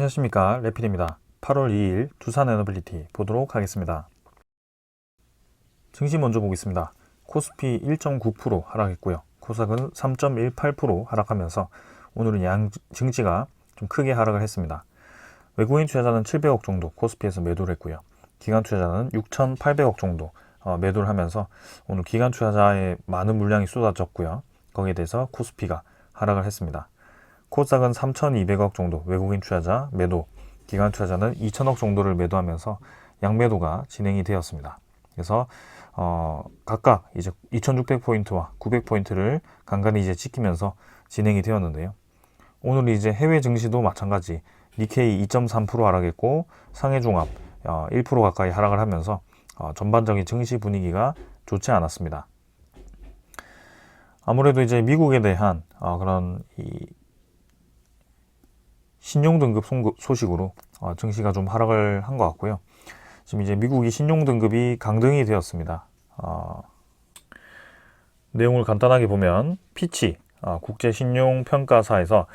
안녕하십니까, 레필입니다. 8월 2일 두산 에너빌리티 보도록 하겠습니다. 증시 먼저 보겠습니다. 코스피 1.9% 하락했고요. 코스닥은 3.18% 하락하면서 오늘은 양 증시가 좀 크게 하락을 했습니다. 외국인 투자자는 700억 정도 코스피에서 매도를 했고요. 기관 투자자는 6,800억 정도 매도를 하면서 오늘 기관 투자자의 많은 물량이 쏟아졌고요. 거기에 대해서 코스피가 하락을 했습니다. 코스닥은 3,200억 정도 외국인 투자자 매도, 기관 투자자는 2,000억 정도를 매도하면서 양매도가 진행이 되었습니다. 그래서 각각 이제 2,600포인트와 900포인트를 간간히 이제 지키면서 진행이 되었는데요. 오늘 이제 해외 증시도 마찬가지 니케이 2.3% 하락했고 상해종합 1% 가까이 하락을 하면서 전반적인 증시 분위기가 좋지 않았습니다. 아무래도 이제 미국에 대한 그런 신용등급 소식으로 증시가 좀 하락을 한 것 같고요. 지금 이제 미국이 신용등급이 강등이 되었습니다. 내용을 간단하게 보면 피치 국제신용평가사에서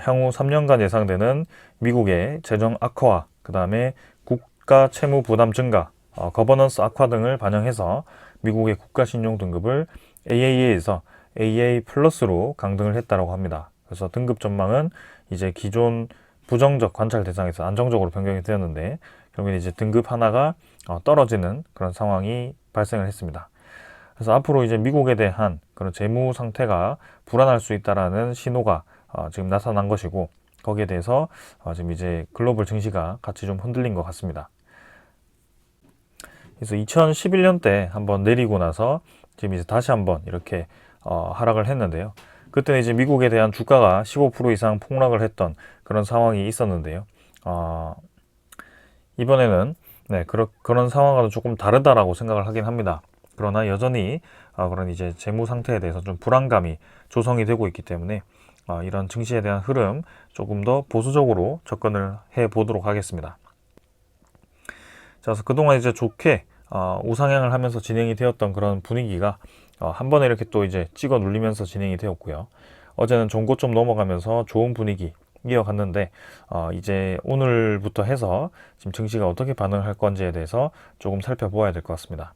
향후 3년간 예상되는 미국의 재정 악화, 그 다음에 국가 채무 부담 증가, 거버넌스 악화 등을 반영해서 미국의 국가신용등급을 AAA에서 AA 플러스로 강등을 했다고 합니다. 그래서 등급 전망은 이제 기존 부정적 관찰 대상에서 안정적으로 변경이 되었는데 결국에 이제 등급 하나가 떨어지는 그런 상황이 발생을 했습니다. 그래서 앞으로 이제 미국에 대한 그런 재무 상태가 불안할 수 있다라는 신호가 지금 나타난 것이고 거기에 대해서 지금 이제 글로벌 증시가 같이 좀 흔들린 것 같습니다. 그래서 2011년 때 한번 내리고 나서 지금 이제 다시 한번 이렇게 하락을 했는데요. 그때는 이제 미국에 대한 주가가 15% 이상 폭락을 했던 그런 상황이 있었는데요. 이번에는 그런 상황과는 조금 다르다라고 생각을 하긴 합니다. 그러나 여전히 그런 이제 재무 상태에 대해서 좀 불안감이 조성이 되고 있기 때문에 이런 증시에 대한 흐름 조금 더 보수적으로 접근을 해 보도록 하겠습니다. 자, 그래서 그동안 이제 좋게 우상향을 하면서 진행이 되었던 그런 분위기가 한 번에 이렇게 또 이제 찍어 눌리면서 진행이 되었고요. 어제는 종고점 넘어가면서 좋은 분위기 이어갔는데 이제 오늘부터 해서 지금 증시가 어떻게 반응을 할 건지에 대해서 조금 살펴보아야 될 것 같습니다.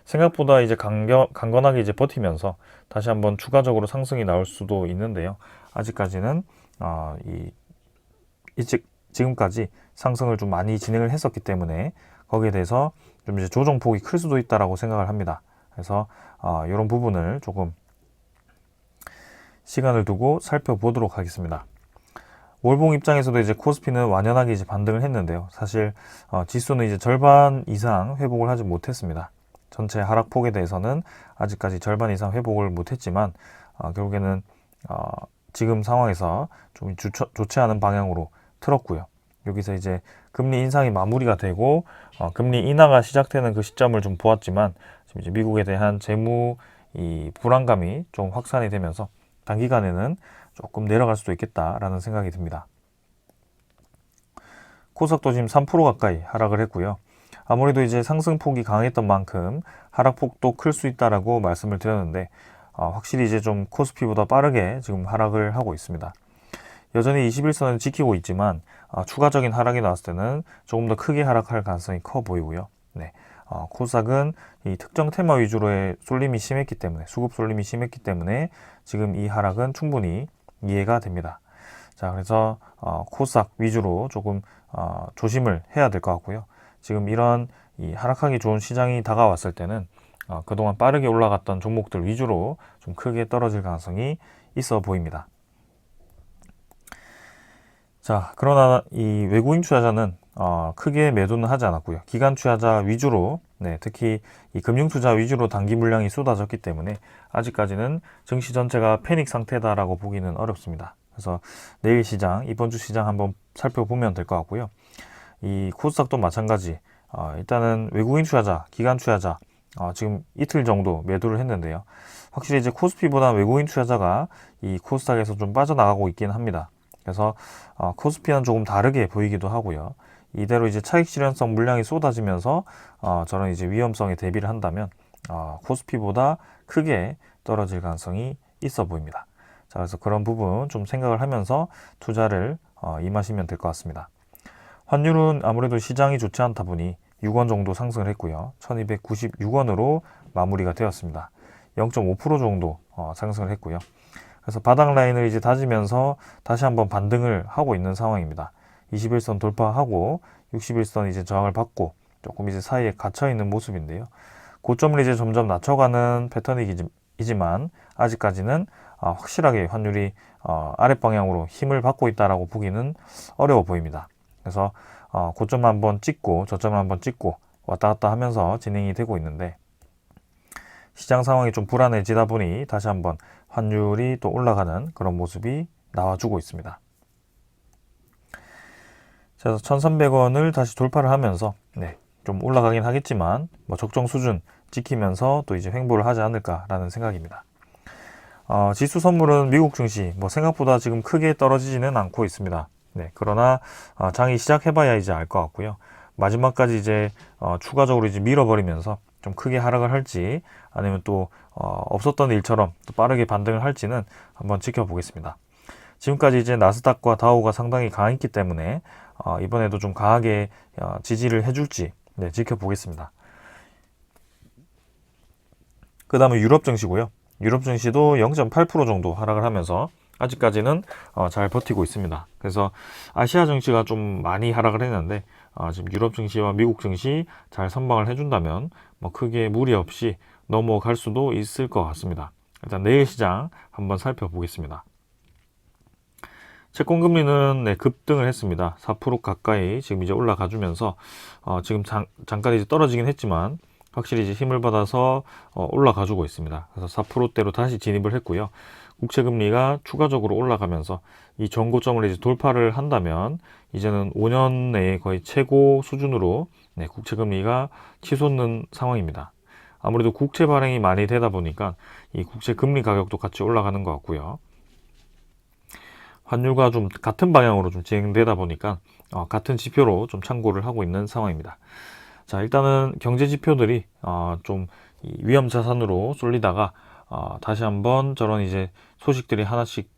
생각보다 이제 강건하게 이제 버티면서 다시 한번 추가적으로 상승이 나올 수도 있는데요. 아직까지는 지금까지 상승을 좀 많이 진행을 했었기 때문에 거기에 대해서 좀 이제 조정폭이 클 수도 있다라고 생각을 합니다. 그래서 이런 부분을 조금 시간을 두고 살펴보도록 하겠습니다. 월봉 입장에서도 이제 코스피는 완연하게 이제 반등을 했는데요. 사실 지수는 이제 절반 이상 회복을 하지 못했습니다. 전체 하락폭에 대해서는 아직까지 절반 이상 회복을 못했지만 결국에는 지금 상황에서 좀 좋지 않은 방향으로 틀었고요. 여기서 이제 금리 인상이 마무리가 되고 금리 인하가 시작되는 그 시점을 좀 보았지만 지금 이제 미국에 대한 재무 불안감이 좀 확산이 되면서 단기간에는 조금 내려갈 수도 있겠다라는 생각이 듭니다. 코스닥도 지금 3% 가까이 하락을 했고요. 아무래도 이제 상승폭이 강했던 만큼 하락폭도 클 수 있다라고 말씀을 드렸는데 확실히 이제 좀 코스피보다 빠르게 지금 하락을 하고 있습니다. 여전히 21선을 지키고 있지만 추가적인 하락이 나왔을 때는 조금 더 크게 하락할 가능성이 커 보이고요. 코스닥은 이 특정 테마 위주로의 쏠림이 심했기 때문에 수급 쏠림이 심했기 때문에 지금 이 하락은 충분히 이해가 됩니다. 자, 그래서 코스닥 위주로 조금 조심을 해야 될 것 같고요. 지금 이런 이 하락하기 좋은 시장이 다가왔을 때는 그동안 빠르게 올라갔던 종목들 위주로 좀 크게 떨어질 가능성이 있어 보입니다. 자, 그러나 이 외국인 투자자는 크게 매도는 하지 않았고요. 기관 투자자 위주로, 특히 이 금융 투자 위주로 단기 물량이 쏟아졌기 때문에 아직까지는 증시 전체가 패닉 상태다라고 보기는 어렵습니다. 그래서 내일 시장, 이번 주 시장 한번 살펴보면 될 것 같고요. 이 코스닥도 마찬가지. 일단은 외국인 투자자, 기관 투자자 지금 이틀 정도 매도를 했는데요. 확실히 이제 코스피보다 외국인 투자자가 이 코스닥에서 좀 빠져나가고 있긴 합니다. 그래서 코스피와는 조금 다르게 보이기도 하고요. 이대로 이제 차익 실현성 물량이 쏟아지면서 저런 이제 위험성에 대비를 한다면 코스피보다 크게 떨어질 가능성이 있어 보입니다. 자, 그래서 그런 부분 좀 생각을 하면서 투자를 임하시면 될 것 같습니다. 환율은 아무래도 시장이 좋지 않다 보니 6원 정도 상승을 했고요. 1296원으로 마무리가 되었습니다. 0.5% 정도 상승을 했고요. 그래서 바닥 라인을 이제 다지면서 다시 한번 반등을 하고 있는 상황입니다. 21선 돌파하고 61선 이제 저항을 받고 조금 이제 사이에 갇혀 있는 모습인데요. 고점을 이제 점점 낮춰가는 패턴이지만 아직까지는 확실하게 환율이 아랫방향으로 힘을 받고 있다라고 보기는 어려워 보입니다. 그래서 고점 한번 찍고 저점을 한번 찍고 왔다 갔다 하면서 진행이 되고 있는데, 시장 상황이 좀 불안해지다 보니 다시 한번 환율이 또 올라가는 그런 모습이 나와주고 있습니다. 그래서 1,300원을 다시 돌파를 하면서 좀 올라가긴 하겠지만 뭐 적정 수준 지키면서 또 이제 횡보를 하지 않을까라는 생각입니다. 지수 선물은 미국 증시 뭐 생각보다 지금 크게 떨어지지는 않고 있습니다. 그러나 장이 시작해봐야 이제 알 것 같고요. 마지막까지 이제 추가적으로 이제 밀어버리면서 좀 크게 하락을 할지 아니면 또 없었던 일처럼 또 빠르게 반등을 할지는 한번 지켜보겠습니다. 지금까지 이제 나스닥과 다우가 상당히 강했기 때문에 이번에도 좀 강하게 지지를 해줄지 지켜보겠습니다. 그 다음에 유럽 증시고요. 유럽 증시도 0.8% 정도 하락을 하면서 아직까지는 잘 버티고 있습니다. 그래서 아시아 증시가 좀 많이 하락을 했는데 지금 유럽 증시와 미국 증시 잘 선방을 해준다면 뭐 크게 무리 없이 넘어갈 수도 있을 것 같습니다. 일단 내일 시장 한번 살펴보겠습니다. 채권금리는 급등을 했습니다. 4% 가까이 지금 이제 올라가주면서 지금 잠깐 이제 떨어지긴 했지만 확실히 이제 힘을 받아서 올라가주고 있습니다. 그래서 4%대로 다시 진입을 했고요. 국채금리가 추가적으로 올라가면서 이 전고점을 이제 돌파를 한다면 이제는 5년 내에 거의 최고 수준으로 국채금리가 치솟는 상황입니다. 아무래도 국채 발행이 많이 되다 보니까 이 국채금리 가격도 같이 올라가는 것 같고요. 환율과 좀 같은 방향으로 좀 진행되다 보니까 같은 지표로 좀 참고를 하고 있는 상황입니다. 자, 일단은 경제 지표들이 좀 위험 자산으로 쏠리다가 다시 한번 저런 이제 소식들이 하나씩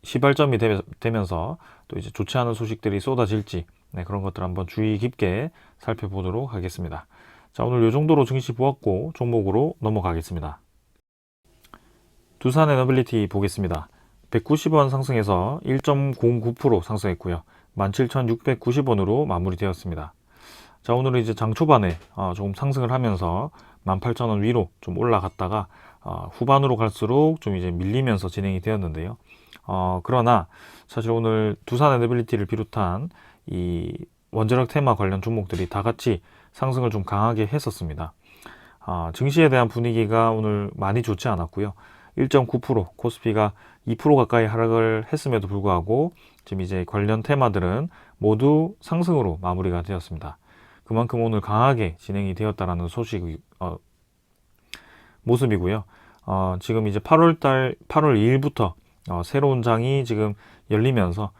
시발점이 되면서 또 이제 좋지 않은 소식들이 쏟아질지 그런 것들 한번 주의 깊게 살펴보도록 하겠습니다. 자, 오늘 이 정도로 증시 보았고 종목으로 넘어가겠습니다. 두산에너빌리티 보겠습니다. 190원 상승해서 1.09% 상승했고요. 17,690원으로 마무리되었습니다. 자, 오늘은 이제 장 초반에 조금 상승을 하면서 18,000원 위로 좀 올라갔다가 후반으로 갈수록 좀 이제 밀리면서 진행이 되었는데요. 그러나 사실 오늘 두산에너빌리티를 비롯한 이 원자력 테마 관련 종목들이 다 같이 상승을 좀 강하게 했었습니다. 증시에 대한 분위기가 오늘 많이 좋지 않았고요. 1.9%, 코스피가 2% 가까이 하락을 했음에도 불구하고 지금 이제 관련 테마들은 모두 상승으로 마무리가 되었습니다. 그만큼 오늘 강하게 진행이 되었다라는 모습이고요. 지금 이제 8월 2일부터 새로운 장이 지금 열리면서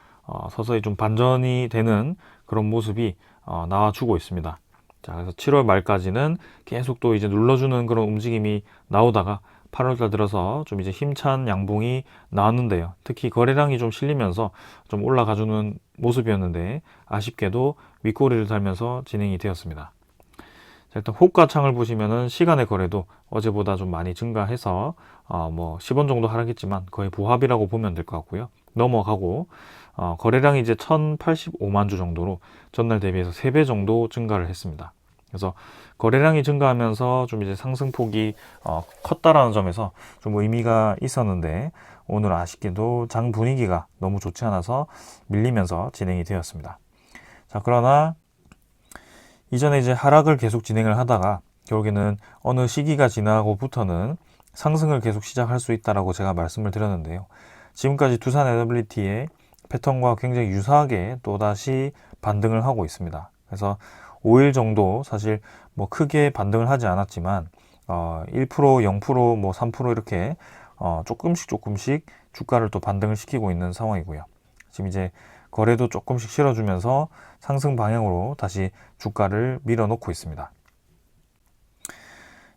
서서히 좀 반전이 되는 그런 모습이 나와주고 있습니다. 자, 그래서 7월 말까지는 계속 또 이제 눌러주는 그런 움직임이 나오다가 8월달 들어서 좀 이제 힘찬 양봉이 나왔는데요. 특히 거래량이 좀 실리면서 좀 올라가주는 모습이었는데 아쉽게도 윗꼬리를 달면서 진행이 되었습니다. 자, 일단 호가창을 보시면은 시간의 거래도 어제보다 좀 많이 증가해서 뭐 10원 정도 하락했지만 거의 보합이라고 보면 될 것 같고요. 넘어가고 거래량이 이제 1085만 주 정도로 전날 대비해서 3배 정도 증가를 했습니다. 그래서 거래량이 증가하면서 좀 이제 상승폭이 컸다라는 점에서 좀 의미가 있었는데 오늘 아쉽게도 장 분위기가 너무 좋지 않아서 밀리면서 진행이 되었습니다. 자, 그러나 이전에 이제 하락을 계속 진행을 하다가 결국에는 어느 시기가 지나고부터는 상승을 계속 시작할 수 있다라고 제가 말씀을 드렸는데요. 지금까지 두산에너빌리티의 패턴과 굉장히 유사하게 또다시 반등을 하고 있습니다. 그래서 5일 정도 사실 뭐 크게 반등을 하지 않았지만 1%, 0%, 뭐 3% 이렇게 조금씩 주가를 또 반등을 시키고 있는 상황이고요. 지금 이제 거래도 조금씩 실어주면서 상승 방향으로 다시 주가를 밀어놓고 있습니다. 자,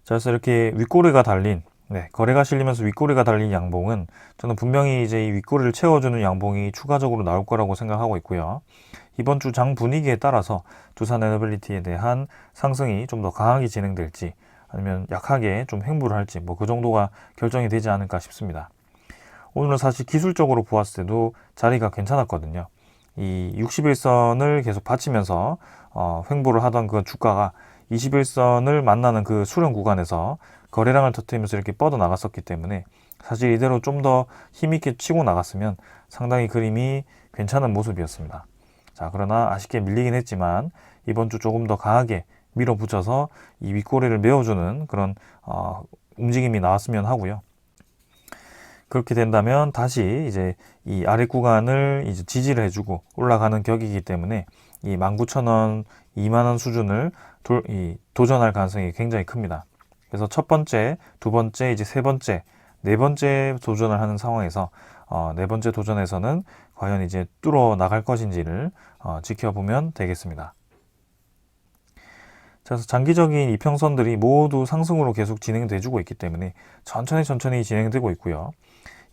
그래서 이렇게 윗꼬리가 달린 네, 거래가 실리면서 윗꼬리가 달린 양봉은 저는 분명히 이제 이 윗꼬리를 채워주는 양봉이 추가적으로 나올 거라고 생각하고 있고요. 이번 주 장 분위기에 따라서 두산 에너빌리티에 대한 상승이 좀 더 강하게 진행될지 아니면 약하게 좀 횡보를 할지 뭐 그 정도가 결정이 되지 않을까 싶습니다. 오늘은 사실 기술적으로 보았을 때도 자리가 괜찮았거든요. 이 60일선을 계속 받치면서 횡보를 하던 그 주가가 21선을 만나는 그 수렴 구간에서 거래량을 터뜨리면서 이렇게 뻗어 나갔었기 때문에 사실 이대로 좀 더 힘있게 치고 나갔으면 상당히 그림이 괜찮은 모습이었습니다. 자, 그러나 아쉽게 밀리긴 했지만 이번 주 조금 더 강하게 밀어붙여서 이 윗꼬리를 메워주는 그런 움직임이 나왔으면 하고요. 그렇게 된다면 다시 이제 이 아래 구간을 이제 지지를 해주고 올라가는 격이기 때문에 이 19,000원, 20,000원 수준을 도전할 가능성이 굉장히 큽니다. 그래서 첫 번째, 두 번째, 이제 세 번째, 네 번째 도전을 하는 상황에서 네 번째 도전에서는 과연 이제 뚫어 나갈 것인지를 지켜보면 되겠습니다. 그래서 장기적인 이평선들이 모두 상승으로 계속 진행돼주고 있기 때문에 천천히 진행되고 있고요.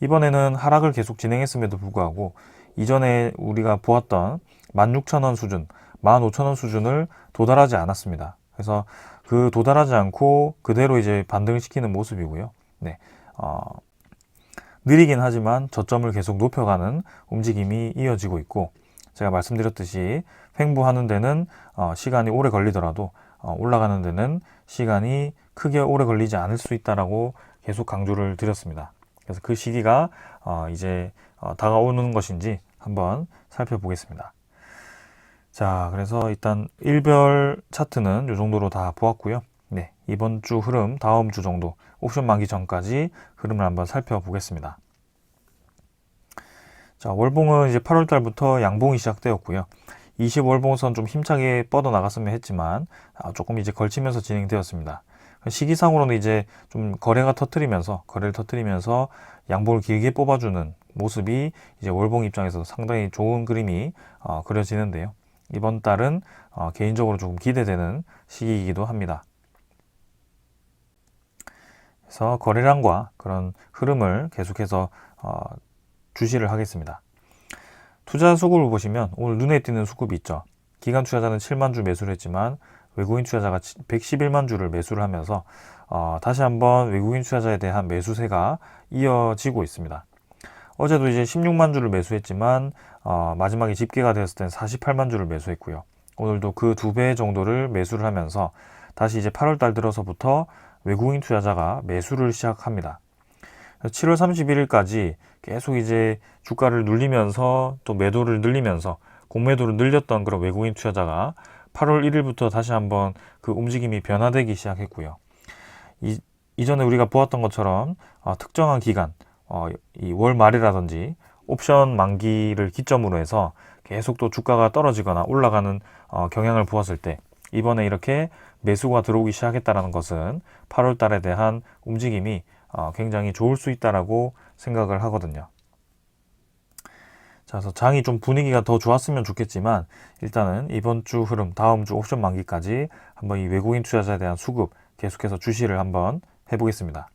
이번에는 하락을 계속 진행했음에도 불구하고 이전에 우리가 보았던 16,000원 수준, 15,000원 수준을 도달하지 않았습니다. 그래서 그 도달하지 않고 그대로 이제 반등을 시키는 모습이고요. 네, 느리긴 하지만 저점을 계속 높여가는 움직임이 이어지고 있고 제가 말씀드렸듯이 횡보하는 데는 시간이 오래 걸리더라도 올라가는 데는 시간이 크게 오래 걸리지 않을 수 있다라고 계속 강조를 드렸습니다. 그래서 그 시기가 이제 다가오는 것인지 한번 살펴보겠습니다. 자, 그래서 일단 일별 차트는 이 정도로 다 보았고요. 네, 이번 주 흐름, 다음 주 정도 옵션 만기 전까지 흐름을 한번 살펴보겠습니다. 자, 월봉은 이제 8월 달부터 양봉이 시작되었고요. 20월봉선 좀 힘차게 뻗어 나갔으면 했지만 조금 이제 걸치면서 진행되었습니다. 시기상으로는 이제 좀 거래를 터뜨리면서 양봉을 길게 뽑아주는 모습이 이제 월봉 입장에서 상당히 좋은 그림이 그려지는데요. 이번 달은 개인적으로 조금 기대되는 시기이기도 합니다. 그래서 거래량과 그런 흐름을 계속해서 주시를 하겠습니다. 투자 수급을 보시면 오늘 눈에 띄는 수급이 있죠. 기관 투자자는 7만 주 매수를 했지만 외국인 투자자가 111만 주를 매수를 하면서 다시 한번 외국인 투자자에 대한 매수세가 이어지고 있습니다. 어제도 이제 16만 주를 매수했지만 마지막에 집계가 되었을 땐 48만 주를 매수했고요. 오늘도 그 2배 정도를 매수를 하면서 다시 이제 8월 달 들어서부터 외국인 투자자가 매수를 시작합니다. 7월 31일까지 계속 이제 주가를 눌리면서 또 매도를 늘리면서 공매도를 늘렸던 그런 외국인 투자자가 8월 1일부터 다시 한번 그 움직임이 변화되기 시작했고요. 이전에 우리가 보았던 것처럼 특정한 기간, 이 월 말이라든지 옵션 만기를 기점으로 해서 계속 또 주가가 떨어지거나 올라가는 경향을 보았을 때 이번에 이렇게 매수가 들어오기 시작했다는 것은 8월 달에 대한 움직임이 굉장히 좋을 수 있다라고 생각을 하거든요. 자, 그래서 장이 좀 분위기가 더 좋았으면 좋겠지만 일단은 이번 주 흐름, 다음 주 옵션 만기까지 한번 이 외국인 투자자에 대한 수급 계속해서 주시를 한번 해보겠습니다.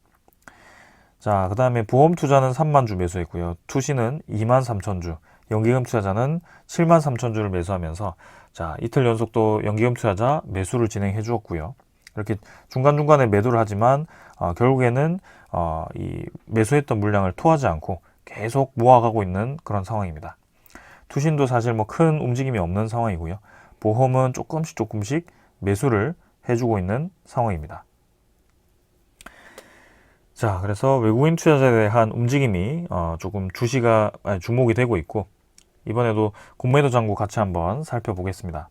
자, 그 다음에 보험 투자는 3만 주 매수했고요. 투시는 2만 3천 주, 연기금 투자자는 7만 3천 주를 매수하면서 자, 이틀 연속 또 연기금 투자자 매수를 진행해 주었고요. 이렇게 중간중간에 매도를 하지만 결국에는 이 매수했던 물량을 토하지 않고 계속 모아가고 있는 그런 상황입니다. 투신도 사실 뭐 큰 움직임이 없는 상황이고요. 보험은 조금씩 매수를 해주고 있는 상황입니다. 자, 그래서 외국인 투자자에 대한 움직임이 조금 주목이 되고 있고 이번에도 공매도 잔고 같이 한번 살펴보겠습니다.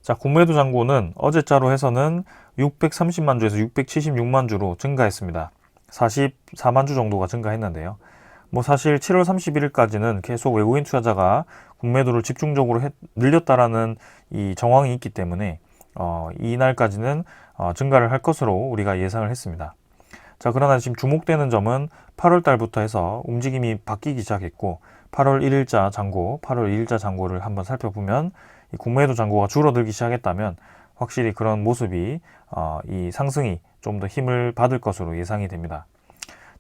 자, 공매도 잔고는 어제자로 해서는 630만 주에서 676만 주로 증가했습니다. 44만 주 정도가 증가했는데요. 뭐 사실 7월 31일까지는 계속 외국인 투자자가 공매도를 집중적으로 늘렸다라는 이 정황이 있기 때문에 이날까지는 증가를 할 것으로 우리가 예상을 했습니다. 자, 그러나 지금 주목되는 점은 8월 달부터 해서 움직임이 바뀌기 시작했고 8월 1일자 잔고, 8월 2일자 잔고를 한번 살펴보면 이 공매도 잔고가 줄어들기 시작했다면 확실히 그런 모습이 이 상승이 좀 더 힘을 받을 것으로 예상이 됩니다.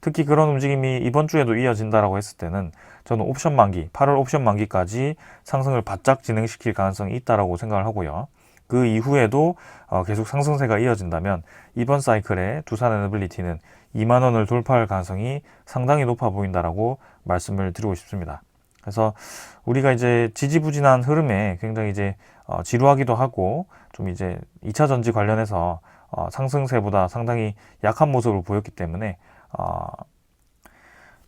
특히 그런 움직임이 이번 주에도 이어진다라고 했을 때는 저는 옵션 만기, 8월 옵션 만기까지 상승을 바짝 진행시킬 가능성이 있다라고 생각을 하고요. 그 이후에도 계속 상승세가 이어진다면 이번 사이클의 두산 에너빌리티는 2만 원을 돌파할 가능성이 상당히 높아 보인다라고 말씀을 드리고 싶습니다. 그래서 우리가 이제 지지부진한 흐름에 굉장히 이제 지루하기도 하고 좀 이제 2차 전지 관련해서 상승세보다 상당히 약한 모습을 보였기 때문에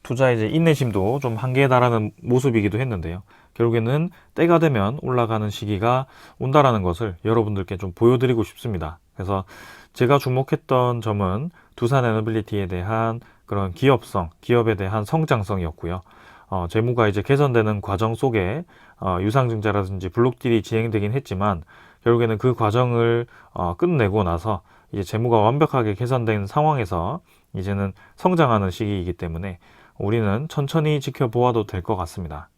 투자의 이제 인내심도 좀 한계에 달하는 모습이기도 했는데요. 결국에는 때가 되면 올라가는 시기가 온다라는 것을 여러분들께 좀 보여드리고 싶습니다. 그래서 제가 주목했던 점은 두산 에너빌리티에 대한 그런 기업성, 기업에 대한 성장성이었고요. 재무가 이제 개선되는 과정 속에 유상증자라든지 블록딜이 진행되긴 했지만 결국에는 그 과정을 끝내고 나서 이제 재무가 완벽하게 개선된 상황에서 이제는 성장하는 시기이기 때문에 우리는 천천히 지켜보아도 될 것 같습니다.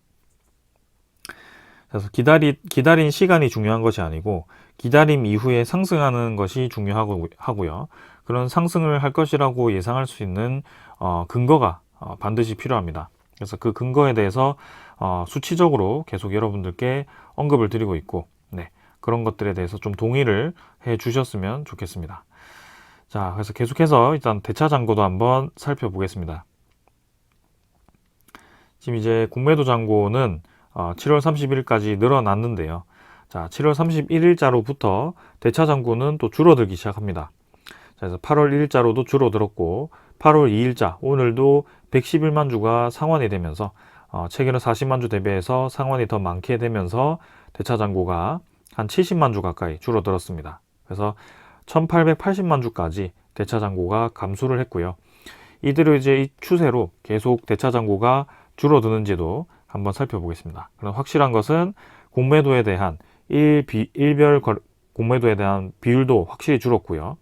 그래서 기다린 시간이 중요한 것이 아니고 기다림 이후에 상승하는 것이 중요하고요. 그런 상승을 할 것이라고 예상할 수 있는 근거가 반드시 필요합니다. 그래서 그 근거에 대해서 수치적으로 계속 여러분들께 언급을 드리고 있고 그런 것들에 대해서 좀 동의를 해 주셨으면 좋겠습니다. 자, 그래서 계속해서 일단 대차 잔고도 한번 살펴보겠습니다. 지금 이제 공매도 잔고는 7월 30일까지 늘어났는데요. 자, 7월 31일자로부터 대차 잔고는 또 줄어들기 시작합니다. 자, 그래서 8월 1일자로도 줄어들었고 8월 2일자 오늘도 111만 주가 상환이 되면서 최근에 40만 주 대비해서 상환이 더 많게 되면서 대차 잔고가 한 70만 주 가까이 줄어들었습니다. 그래서 1880만 주까지 대차 잔고가 감소를 했고요. 이대로 이제 이 추세로 계속 대차 잔고가 줄어드는지도 한번 살펴보겠습니다. 그럼 확실한 것은 공매도에 대한 일별 공매도에 대한 비율도 확실히 줄었고요.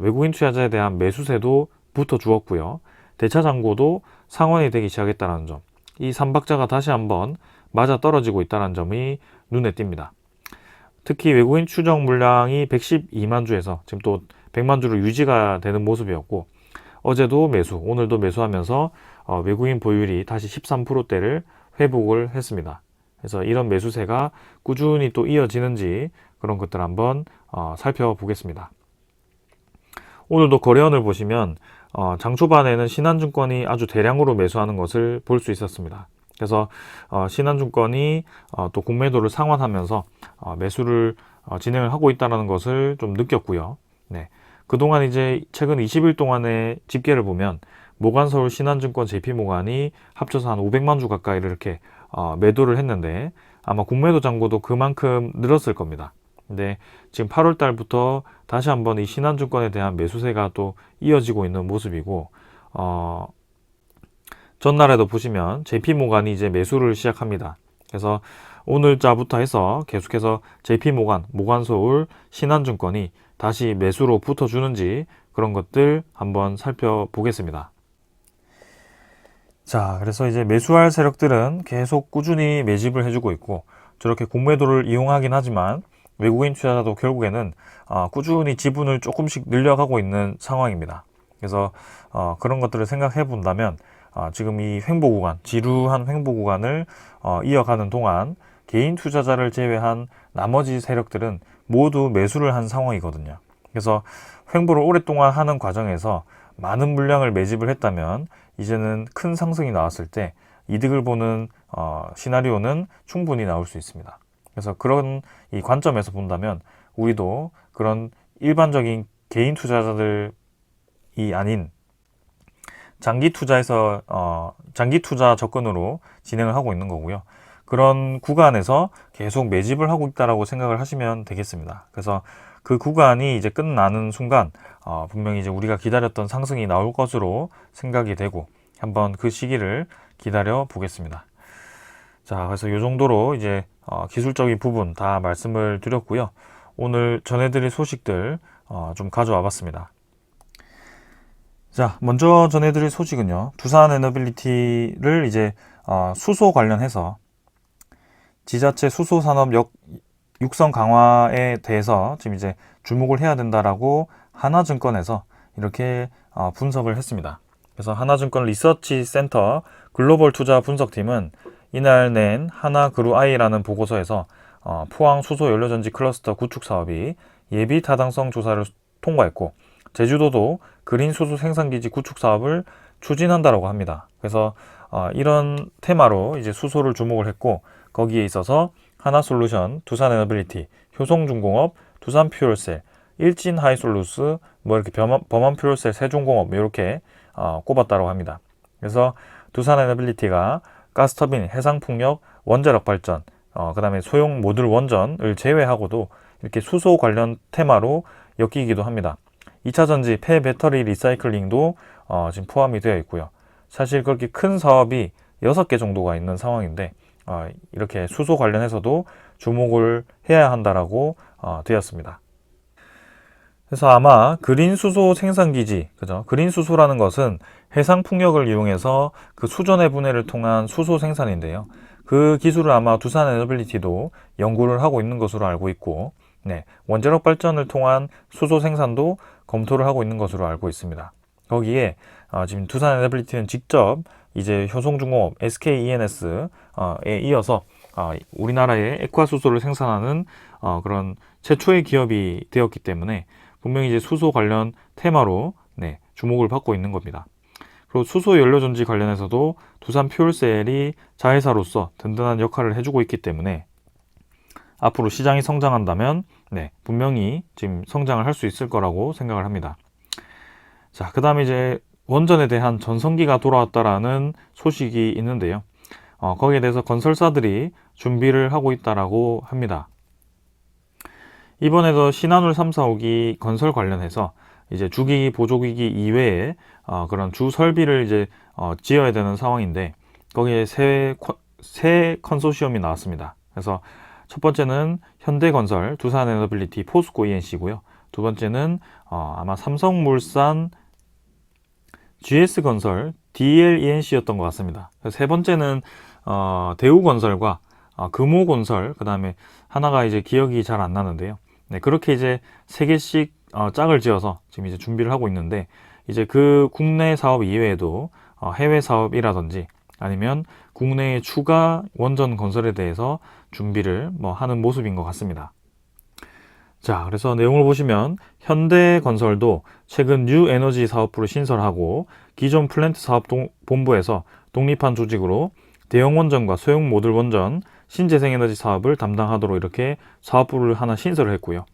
외국인 투자자에 대한 매수세도 붙어 주었고요. 대차 잔고도 상환이 되기 시작했다는 점, 이 3박자가 다시 한번 맞아 떨어지고 있다는 점이 눈에 띕니다. 특히 외국인 추정 물량이 112만 주에서 지금 또 100만 주로 유지가 되는 모습이었고 어제도 매수, 오늘도 매수하면서 외국인 보유율이 다시 13%대를 회복을 했습니다. 그래서 이런 매수세가 꾸준히 또 이어지는지 그런 것들 한번 살펴보겠습니다. 오늘도 거래원을 보시면 장 초반에는 신한증권이 아주 대량으로 매수하는 것을 볼 수 있었습니다. 그래서 신한증권이 또 공매도를 상환하면서 매수를 진행을 하고 있다는 것을 좀 느꼈고요. 그동안 이제 최근 20일 동안의 집계를 보면 모간서울 신한증권 JP모간이 합쳐서 한 500만 주 가까이를 이렇게 매도를 했는데 아마 공매도 잔고도 그만큼 늘었을 겁니다. 근데 지금 8월 달부터 다시 한번 이 신한증권에 대한 매수세가 또 이어지고 있는 모습이고 전날에도 보시면 JP모간이 이제 매수를 시작합니다. 그래서 오늘자부터 해서 계속해서 JP모간, 모간서울, 신한증권이 다시 매수로 붙어주는지 그런 것들 한번 살펴보겠습니다. 자, 그래서 이제 매수할 세력들은 계속 꾸준히 매집을 해주고 있고 저렇게 공매도를 이용하긴 하지만 외국인 투자자도 결국에는 꾸준히 지분을 조금씩 늘려가고 있는 상황입니다. 그래서 그런 것들을 생각해 본다면 지금 이 횡보 구간, 지루한 횡보 구간을 이어가는 동안 개인 투자자를 제외한 나머지 세력들은 모두 매수를 한 상황이거든요. 그래서 횡보를 오랫동안 하는 과정에서 많은 물량을 매집을 했다면 이제는 큰 상승이 나왔을 때 이득을 보는 시나리오는 충분히 나올 수 있습니다. 그래서 그런 이 관점에서 본다면 우리도 그런 일반적인 개인 투자자들이 아닌 장기 투자에서 장기 투자 접근으로 진행을 하고 있는 거고요. 그런 구간에서 계속 매집을 하고 있다라고 생각을 하시면 되겠습니다. 그래서 그 구간이 이제 끝나는 순간 분명히 이제 우리가 기다렸던 상승이 나올 것으로 생각이 되고 한번 그 시기를 기다려 보겠습니다. 자, 그래서 이 정도로 이제 기술적인 부분 다 말씀을 드렸고요. 오늘 전해드릴 소식들 좀 가져와 봤습니다. 자, 먼저 전해드릴 소식은요. 두산 에너빌리티를 이제 수소 관련해서 지자체 수소 산업 육성 강화에 대해서 지금 이제 주목을 해야 된다라고 하나증권에서 이렇게 분석을 했습니다. 그래서 하나증권 리서치 센터 글로벌 투자 분석팀은 이날 낸 하나그루아이라는 보고서에서 포항 수소 연료전지 클러스터 구축 사업이 예비 타당성 조사를 통과했고, 제주도도 그린 수소 생산기지 구축 사업을 추진한다라고 합니다. 그래서 이런 테마로 이제 수소를 주목을 했고, 거기에 있어서 하나솔루션, 두산에너빌리티, 효성중공업, 두산퓨얼셀, 일진하이솔루스, 뭐 이렇게 범한퓨얼셀, 세종공업 이렇게 꼽았다고 합니다. 그래서 두산에너빌리티가 가스터빈, 해상풍력, 원자력 발전, 그 다음에 소형 모듈 원전을 제외하고도 이렇게 수소 관련 테마로 엮이기도 합니다. 2차전지, 폐배터리 리사이클링도 지금 포함이 되어 있고요. 사실 그렇게 큰 사업이 6개 정도가 있는 상황인데 이렇게 수소 관련해서도 주목을 해야 한다라고 되었습니다. 그래서 아마 그린 수소 생산기지, 그죠? 그린 수소라는 것은 해상 풍력을 이용해서 그 수전의 분해를 통한 수소 생산인데요. 그 기술을 아마 두산에너빌리티도 연구를 하고 있는 것으로 알고 있고, 네, 원자력 발전을 통한 수소 생산도 검토를 하고 있는 것으로 알고 있습니다. 거기에 지금 두산에너빌리티는 직접 이제 효성중공업, SKENS에 이어서 우리나라의 액화수소를 생산하는 그런 최초의 기업이 되었기 때문에 분명히 이제 수소 관련 테마로 주목을 받고 있는 겁니다. 그리고 수소 연료전지 관련해서도 두산퓨얼셀이 자회사로서 든든한 역할을 해주고 있기 때문에 앞으로 시장이 성장한다면 분명히 지금 성장을 할 수 있을 거라고 생각을 합니다. 자, 그 다음에 이제 원전에 대한 전성기가 돌아왔다라는 소식이 있는데요. 거기에 대해서 건설사들이 준비를 하고 있다라고 합니다. 이번에도 신한울 3, 4호기 건설 관련해서 이제 주기기, 보조기기 이외에 그런 주 설비를 이제 지어야 되는 상황인데, 거기에 세 컨소시엄이 나왔습니다. 그래서 첫 번째는 현대건설, 두산에너빌리티, 포스코 ENC고요. 두 번째는 아마 삼성물산, GS건설, DLENC였던 것 같습니다. 세 번째는 대우건설과 금호건설, 그 다음에 하나가 이제 기억이 잘 안 나는데요. 그렇게 이제 세 개씩 짝을 지어서 지금 이제 준비를 하고 있는데, 이제 그 국내 사업 이외에도 해외 사업이라든지 아니면 국내의 추가 원전 건설에 대해서 준비를 하는 모습인 것 같습니다. 자, 그래서 내용을 보시면 현대건설도 최근 뉴에너지 사업부를 신설하고 기존 플랜트 사업본부에서 독립한 조직으로 대형 원전과 소형 모듈 원전, 신재생에너지 사업을 담당하도록 이렇게 사업부를 하나 신설을 했고요.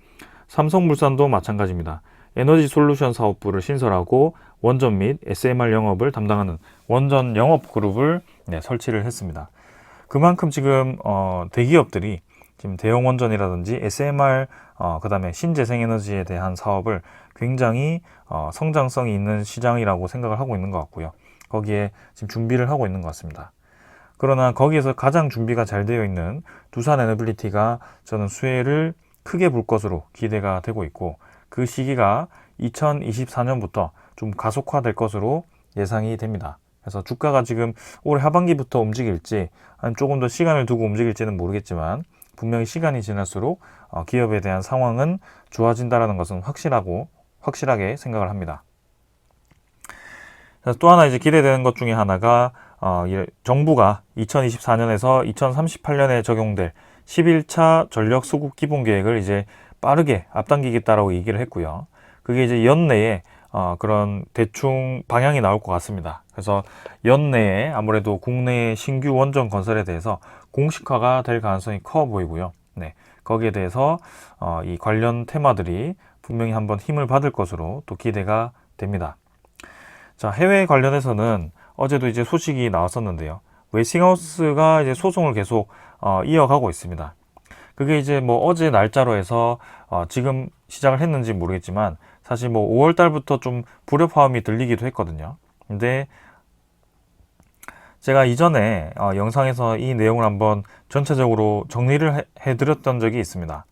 삼성물산도 마찬가지입니다. 에너지 솔루션 사업부를 신설하고 원전 및 SMR 영업을 담당하는 원전 영업 그룹을 설치를 했습니다. 그만큼 지금 대기업들이 지금 대형 원전이라든지 SMR, 그 다음에 신재생에너지에 대한 사업을 굉장히 성장성이 있는 시장이라고 생각을 하고 있는 것 같고요. 거기에 지금 준비를 하고 있는 것 같습니다. 그러나 거기에서 가장 준비가 잘 되어 있는 두산에너빌리티가 저는 수혜를 크게 볼 것으로 기대가 되고 있고, 그 시기가 2024년부터 좀 가속화될 것으로 예상이 됩니다. 그래서 주가가 지금 올해 하반기부터 움직일지 아니면 조금 더 시간을 두고 움직일지는 모르겠지만 분명히 시간이 지날수록 기업에 대한 상황은 좋아진다는 것은 확실하게 생각을 합니다. 또 하나 이제 기대되는 것 중에 하나가 정부가 2024년에서 2038년에 적용될 11차 전력 수급 기본 계획을 이제 빠르게 앞당기겠다라고 얘기를 했고요. 그게 이제 연내에 그런 대충 방향이 나올 것 같습니다. 그래서 연내에 아무래도 국내 신규 원전 건설에 대해서 공식화가 될 가능성이 커 보이고요. 거기에 대해서 이 관련 테마들이 분명히 한번 힘을 받을 것으로 또 기대가 됩니다. 자, 해외 관련해서는 어제도 이제 소식이 나왔었는데요. 웨스팅하우스가 이제 소송을 계속 이어가고 있습니다. 그게 이제 어제 날짜로 해서 지금 시작을 했는지 모르겠지만 사실 5월 달부터 좀 불협화음이 들리기도 했거든요. 근데 제가 이전에 영상에서 이 내용을 한번 전체적으로 정리를 해드렸던 적이 있습니다.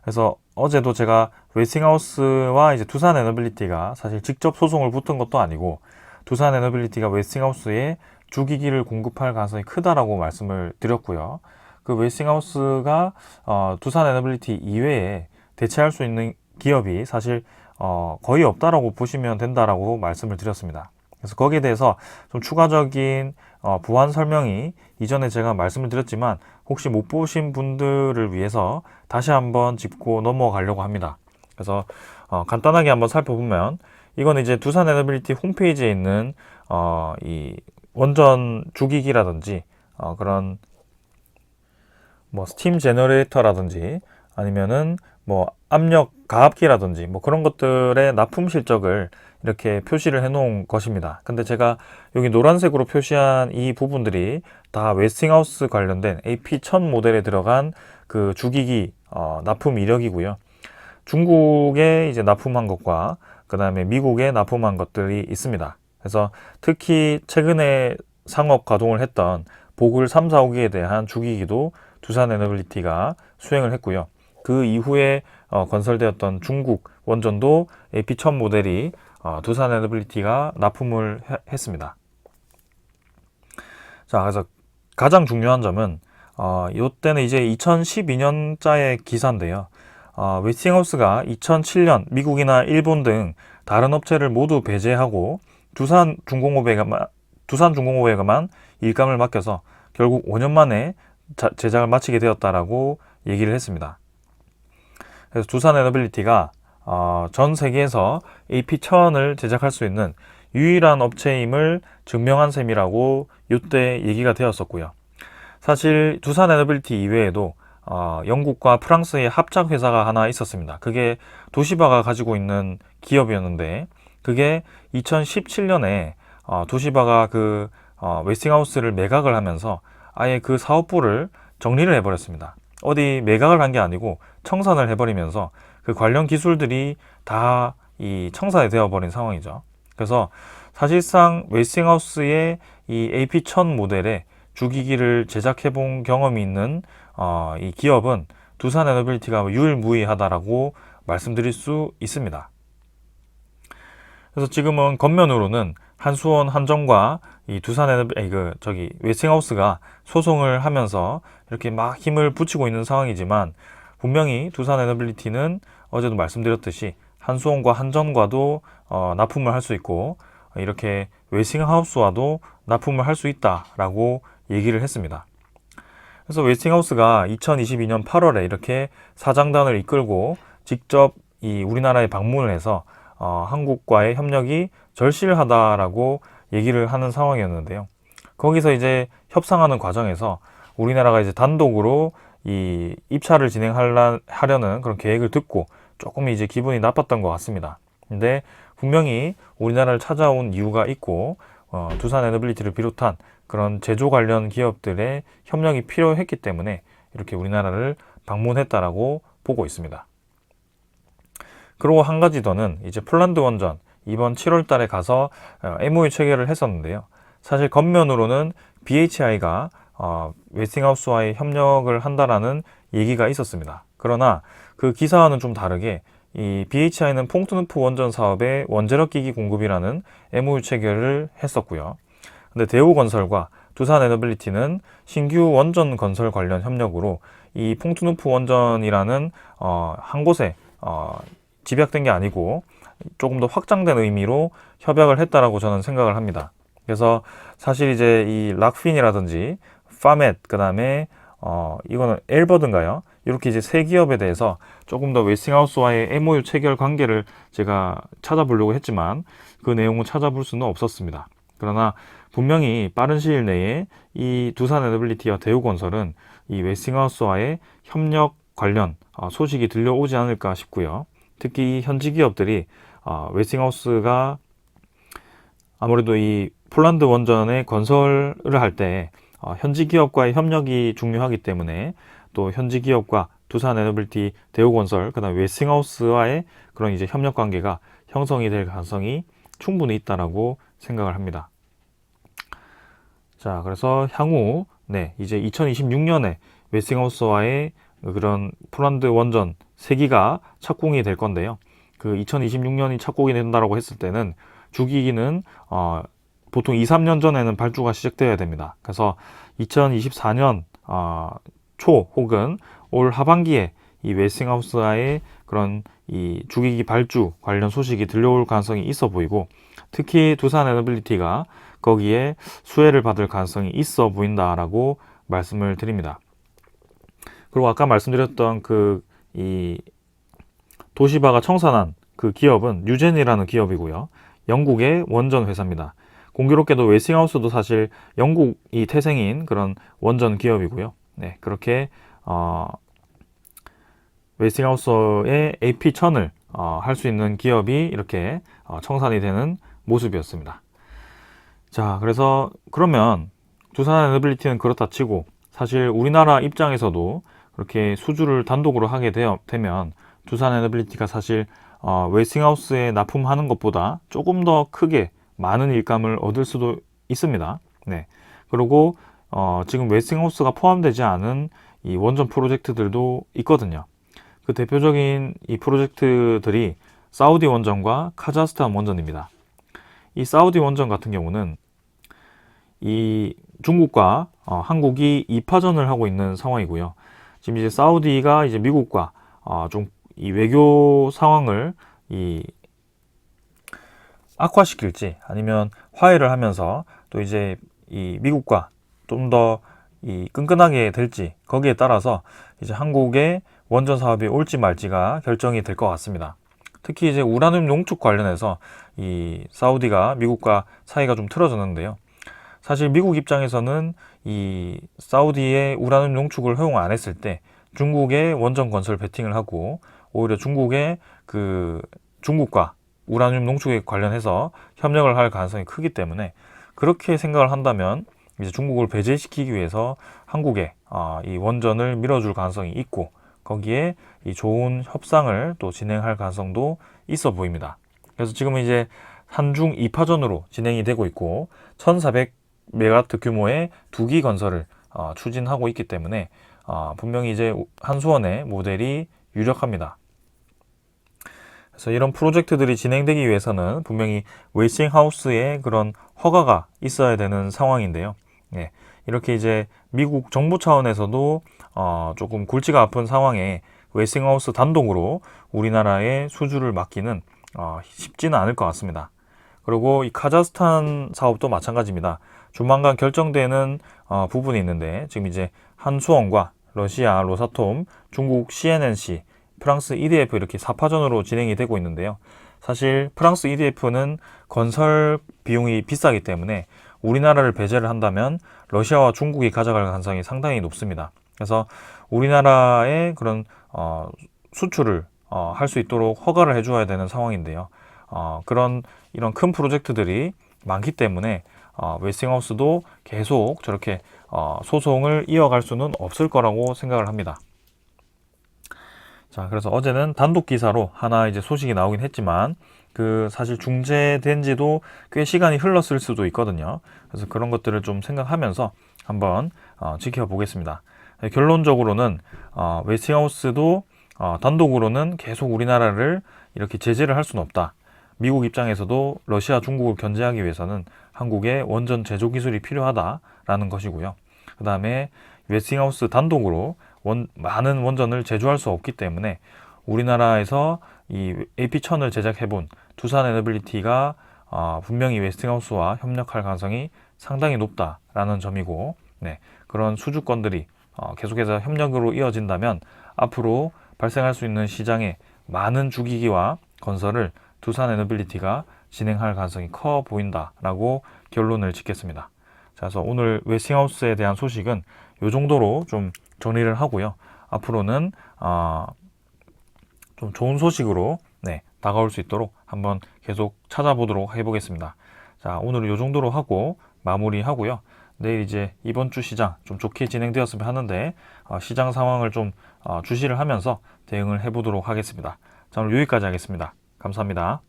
그래서 어제도 제가 웨스팅하우스와 이제 두산에너빌리티가 사실 직접 소송을 붙은 것도 아니고 두산에너빌리티가 웨스팅하우스에 주기기를 공급할 가능성이 크다라고 말씀을 드렸고요. 그 웨스팅하우스가 두산 에너빌리티 이외에 대체할 수 있는 기업이 사실 거의 없다라고 보시면 된다라고 말씀을 드렸습니다. 그래서 거기에 대해서 좀 추가적인 보완 설명이 이전에 제가 말씀을 드렸지만 혹시 못 보신 분들을 위해서 다시 한번 짚고 넘어가려고 합니다. 그래서 간단하게 한번 살펴보면 이건 이제 두산 에너빌리티 홈페이지에 있는 이 원전 주기기라든지 그런 뭐 스팀 제너레이터라든지 아니면은 뭐 압력 가압기라든지 뭐 그런 것들의 납품 실적을 이렇게 표시를 해 놓은 것입니다. 근데 제가 여기 노란색으로 표시한 이 부분들이 다 웨스팅하우스 관련된 AP1000 모델에 들어간 그 주기기 납품 이력이고요. 중국에 이제 납품한 것과 그 다음에 미국에 납품한 것들이 있습니다. 그래서 특히 최근에 상업 가동을 했던 보글 3, 4호기에 대한 주기기도 두산 에너빌리티가 수행을 했고요. 그 이후에 건설되었던 중국 원전도 AP1000 모델이 두산 에너빌리티가 납품을 했습니다. 자, 그래서 가장 중요한 점은 이때는 이제 2012년자의 기사인데요. 웨스팅하우스가 2007년 미국이나 일본 등 다른 업체를 모두 배제하고 두산 중공업에게만 일감을 맡겨서 결국 5년 만에 제작을 마치게 되었다라고 얘기를 했습니다. 그래서 두산 에너빌리티가 전 세계에서 AP1000을 제작할 수 있는 유일한 업체임을 증명한 셈이라고 이때 얘기가 되었었고요. 사실 두산 에너빌리티 이외에도 영국과 프랑스의 합작 회사가 하나 있었습니다. 그게 도시바가 가지고 있는 기업이었는데 그게 2017년에 도시바가 그 웨스팅하우스를 매각을 하면서 아예 그 사업부를 정리를 해버렸습니다. 어디 매각을 한 게 아니고 청산을 해버리면서 그 관련 기술들이 다 이 청산이 되어버린 상황이죠. 그래서 사실상 웨스팅하우스의 이 AP1000 모델의 주기기를 제작해 본 경험이 있는 이 기업은 두산 에너빌리티가 유일무이하다라고 말씀드릴 수 있습니다. 그래서 지금은 겉면으로는 한수원, 한전과 이 두산 웨스팅하우스가 소송을 하면서 이렇게 막 힘을 붙이고 있는 상황이지만 분명히 두산 에너빌리티는 어제도 말씀드렸듯이 한수원과 한전과도 납품을 할 수 있고 이렇게 웨스팅하우스와도 납품을 할 수 있다라고 얘기를 했습니다. 그래서 웨스팅하우스가 2022년 8월에 이렇게 사장단을 이끌고 직접 이 우리나라에 방문을 해서 한국과의 협력이 절실하다라고 얘기를 하는 상황이었는데요. 거기서 이제 협상하는 과정에서 우리나라가 이제 단독으로 이 입찰을 진행하려는 그런 계획을 듣고 조금 이제 기분이 나빴던 것 같습니다. 근데 분명히 우리나라를 찾아온 이유가 있고 두산 에너빌리티를 비롯한 그런 제조 관련 기업들의 협력이 필요했기 때문에 이렇게 우리나라를 방문했다라고 보고 있습니다. 그리고 한 가지 더는 이제 폴란드 원전 이번 7월 달에 가서 MOU 체결을 했었는데요. 사실 겉면으로는 BHI가 웨스팅하우스와의 협력을 한다라는 얘기가 있었습니다. 그러나 그 기사와는 좀 다르게 이 BHI는 퐁트누프 원전 사업의 원자력 기기 공급이라는 MOU 체결을 했었고요. 근데 대우건설과 두산 에너빌리티는 신규 원전 건설 관련 협력으로 이 퐁트누프 원전이라는 한 곳에 집약된 게 아니고 조금 더 확장된 의미로 협약을 했다라고 저는 생각을 합니다. 그래서 사실 이제 이 락핀이라든지 파멧 그다음에 이거는 엘버드인가요? 이렇게 이제 세 기업에 대해서 조금 더 웨스팅하우스와의 MOU 체결 관계를 제가 찾아보려고 했지만 그 내용을 찾아볼 수는 없었습니다. 그러나 분명히 빠른 시일 내에 이 두산 에너빌리티와 대우건설은 이 웨스팅하우스와의 협력 관련 소식이 들려오지 않을까 싶고요. 특히 현지 기업들이 웨스팅하우스가 아무래도 이 폴란드 원전의 건설을 할 때 현지 기업과의 협력이 중요하기 때문에 또 현지 기업과 두산 에너빌리티, 대우건설, 그다음 웨스팅하우스와의 그런 이제 협력 관계가 형성이 될 가능성이 충분히 있다라고 생각을 합니다. 자, 그래서 향후 이제 2026년에 웨스팅하우스와의 그런 폴란드 원전 3기가 착공이 될 건데요. 그 2026년이 착공이 된다라고 했을 때는 주기기는 보통 2, 3년 전에는 발주가 시작되어야 됩니다. 그래서 2024년 초 혹은 올 하반기에 이 웨스팅하우스와의 그런 이 주기기 발주 관련 소식이 들려올 가능성이 있어 보이고, 특히 두산 에너빌리티가 거기에 수혜를 받을 가능성이 있어 보인다라고 말씀을 드립니다. 그리고 아까 말씀드렸던 이 도시바가 청산한 그 기업은 뉴젠이라는 기업이고요. 영국의 원전 회사입니다. 공교롭게도 웨스팅하우스도 사실 영국이 태생인 그런 원전 기업이고요. 네, 그렇게 웨스팅하우스의 AP1000을 할 수 있는 기업이 이렇게 청산이 되는 모습이었습니다. 자, 그래서 그러면 두산 에너빌리티는 그렇다 치고, 사실 우리나라 입장에서도 그렇게 수주를 단독으로 하게 되면 두산 에너빌리티가 사실 웨스팅하우스에 납품하는 것보다 조금 더 크게 많은 일감을 얻을 수도 있습니다. 네. 그리고 지금 웨스팅하우스가 포함되지 않은 이 원전 프로젝트들도 있거든요. 그 대표적인 이 프로젝트들이 사우디 원전과 카자흐스탄 원전입니다. 이 사우디 원전 같은 경우는 이 중국과 한국이 2파전을 하고 있는 상황이고요. 지금 이제 사우디가 이제 미국과 좀 이 외교 상황을 악화시킬지 아니면 화해를 하면서 또 이제 이 미국과 좀 더 이 끈끈하게 될지, 거기에 따라서 이제 한국의 원전 사업이 올지 말지가 결정이 될 것 같습니다. 특히 이제 우라늄 농축 관련해서 이 사우디가 미국과 사이가 좀 틀어졌는데요. 사실 미국 입장에서는 이 사우디의 우라늄 농축을 허용 안 했을 때 중국의 원전 건설 베팅을 하고, 오히려 중국의 중국과 우라늄 농축에 관련해서 협력을 할 가능성이 크기 때문에, 그렇게 생각을 한다면 이제 중국을 배제시키기 위해서 한국에 이 원전을 밀어줄 가능성이 있고, 거기에 이 좋은 협상을 또 진행할 가능성도 있어 보입니다. 그래서 지금 이제 한중 2파전으로 진행이 되고 있고 1400메가와트 규모의 2기 건설을 추진하고 있기 때문에 분명히 이제 한수원의 모델이 유력합니다. 그래서 이런 프로젝트들이 진행되기 위해서는 분명히 웨스팅하우스의 그런 허가가 있어야 되는 상황인데요. 네, 이렇게 이제 미국 정부 차원에서도 조금 골치가 아픈 상황에 웨스팅하우스 단독으로 우리나라에 수주를 맡기는 쉽지는 않을 것 같습니다. 그리고 이 카자흐스탄 사업도 마찬가지입니다. 조만간 결정되는 부분이 있는데, 지금 이제 한수원과 러시아 로사톰, 중국 CNNC, 프랑스 EDF 이렇게 4파전으로 진행이 되고 있는데요. 사실 프랑스 EDF는 건설 비용이 비싸기 때문에 우리나라를 배제를 한다면 러시아와 중국이 가져갈 가능성이 상당히 높습니다. 그래서 우리나라의 그런 수출을 할 수 있도록 허가를 해줘야 되는 상황인데요. 이런 큰 프로젝트들이 많기 때문에 웨스팅하우스도 계속 저렇게 소송을 이어갈 수는 없을 거라고 생각을 합니다. 자, 그래서 어제는 단독 기사로 하나 이제 소식이 나오긴 했지만, 사실 중재된 지도 꽤 시간이 흘렀을 수도 있거든요. 그래서 그런 것들을 좀 생각하면서 한번 지켜보겠습니다. 결론적으로는 웨스팅하우스도 단독으로는 계속 우리나라를 이렇게 제재를 할 수는 없다. 미국 입장에서도 러시아, 중국을 견제하기 위해서는 한국의 원전 제조 기술이 필요하다라는 것이고요. 그 다음에 웨스팅하우스 단독으로 많은 원전을 제조할 수 없기 때문에 우리나라에서 이 AP1000을 제작해본 두산 에너빌리티가 분명히 웨스팅하우스와 협력할 가능성이 상당히 높다라는 점이고, 네, 그런 수주권들이 계속해서 협력으로 이어진다면 앞으로 발생할 수 있는 시장의 많은 주기기와 건설을 두산 에너빌리티가 진행할 가능성이 커 보인다라고 결론을 짓겠습니다. 자, 그래서 오늘 웨스팅하우스에 대한 소식은 이 정도로 좀 정리를 하고요. 앞으로는 좀 좋은 소식으로 다가올 수 있도록 한번 계속 찾아보도록 해보겠습니다. 자, 오늘은 이 정도로 하고 마무리하고요. 내일 이제 이번 주 시장 좀 좋게 진행되었으면 하는데 시장 상황을 좀 주시를 하면서 대응을 해보도록 하겠습니다. 자, 오늘 여기까지 하겠습니다. 감사합니다.